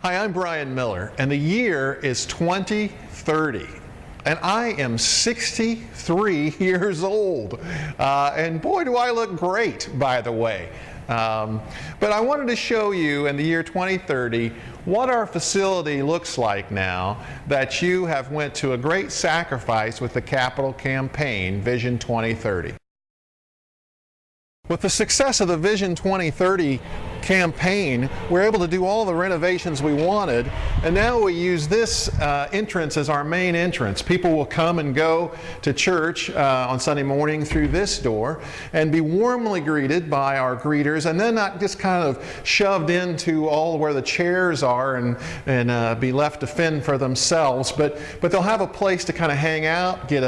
Hi, I'm Brian Miller, and the year is 2030. And I am 63 years old. And boy, do I look great, by the way. But I wanted to show you in the year 2030 what our facility looks like now that you have went to a great sacrifice with the capital campaign, Vision 2030. With the success of the Vision 2030 campaign, we're able to do all the renovations we wanted, and now we use this entrance as our main entrance. People will come and go to church on Sunday morning through this door and be warmly greeted by our greeters, and then not just kind of shoved into all where the chairs are and be left to fend for themselves, but they'll have a place to kind of hang out, get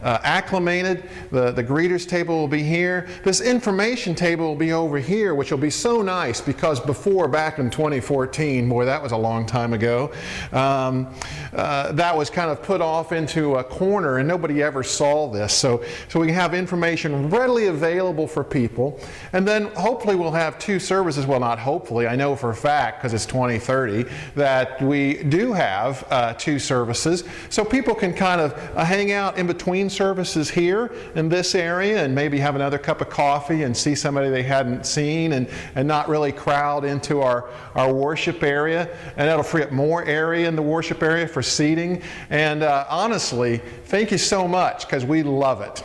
acclimated. The greeters table will be here. This information table will be over here, which will be so nice because before, back in 2014, boy, that was a long time ago, that was kind of put off into a corner and nobody ever saw this. So we can have information readily available for people, and then hopefully we'll have two services. Well, not hopefully, I know for a fact because it's 2030 that we do have two services, so people can kind of hang out in between services here in this area and maybe have another cup of coffee and see somebody they hadn't seen and not really crowd into our worship area, and that'll free up more area in the worship area for seating. And honestly, thank you so much because we love it.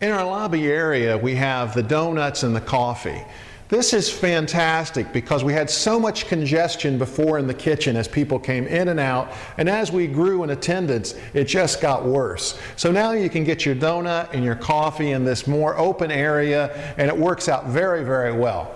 In our lobby area, we have the donuts and the coffee. This is fantastic because we had so much congestion before in the kitchen as people came in and out, and as we grew in attendance, it just got worse. So now you can get your donut and your coffee in this more open area, and it works out very, very well.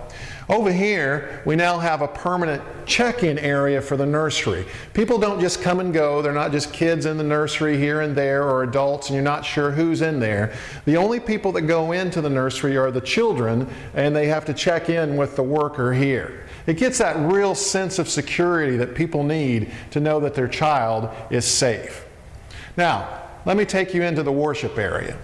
Over here, we now have a permanent check-in area for the nursery. People don't just come and go. They're not just kids in the nursery here and there or adults and you're not sure who's in there. The only people that go into the nursery are the children, and they have to check in with the worker here. It gets that real sense of security that people need to know that their child is safe. Now, let me take you into the worship area.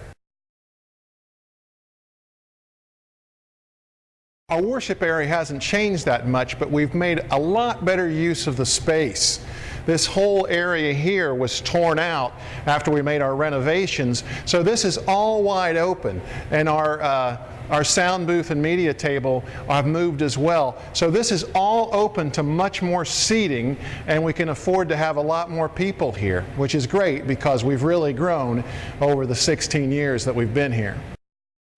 Our worship area hasn't changed that much, but we've made a lot better use of the space. This whole area here was torn out after we made our renovations, so this is all wide open, and our sound booth and media table have moved as well. So this is all open to much more seating, and we can afford to have a lot more people here, which is great because we've really grown over the 16 years that we've been here.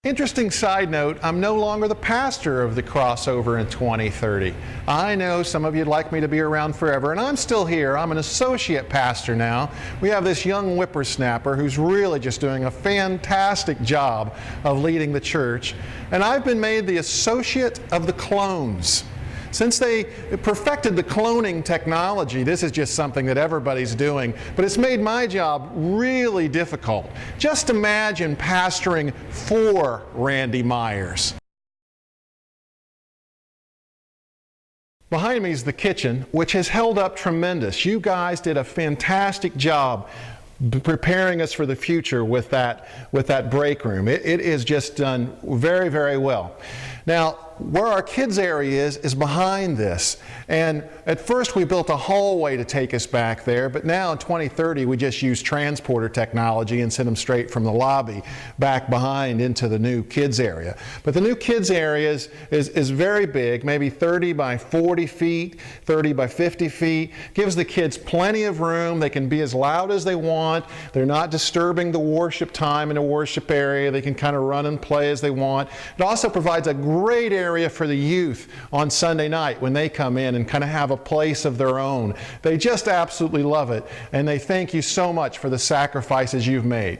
Interesting side note, I'm no longer the pastor of the crossover in 2030. I know some of you'd like me to be around forever, and I'm still here. I'm an associate pastor now. We have this young whippersnapper who's really just doing a fantastic job of leading the church, and I've been made the associate of the clones. Since they perfected the cloning technology, this is just something that everybody's doing, but it's made my job really difficult. Just imagine pastoring 4 Randy Myers. Behind me is the kitchen, which has held up tremendous. You guys did a fantastic job preparing us for the future with that break room. It is just done very, very well. Now, where our kids area is behind this, and at first we built a hallway to take us back there, but now in 2030 we just use transporter technology and send them straight from the lobby back behind into the new kids area. But the new kids area is very big, maybe 30 by 40 feet, 30 by 50 feet, gives the kids plenty of room. They can be as loud as they want. They're not disturbing the worship time in the worship area. They can kind of run and play as they want. It also provides a great area for the youth on Sunday night when they come in and kind of have a place of their own. They just absolutely love it, and they thank you so much for the sacrifices you've made.